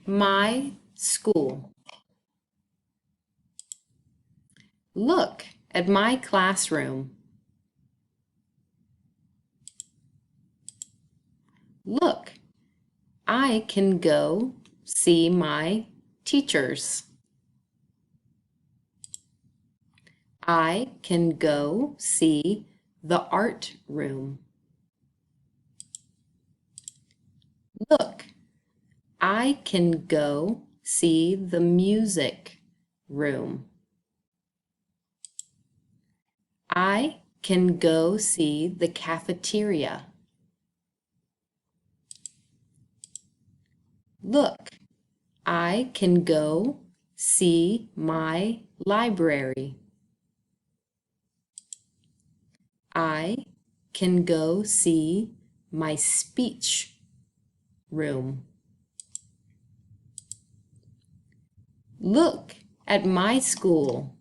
my school. Look at my classroom. Look, I can go see my teachers. I can go see the art room. Look, I can go see the music room. I can go see the cafeteria. Look, I can go see my library. I can go see my speech room. Look at my school.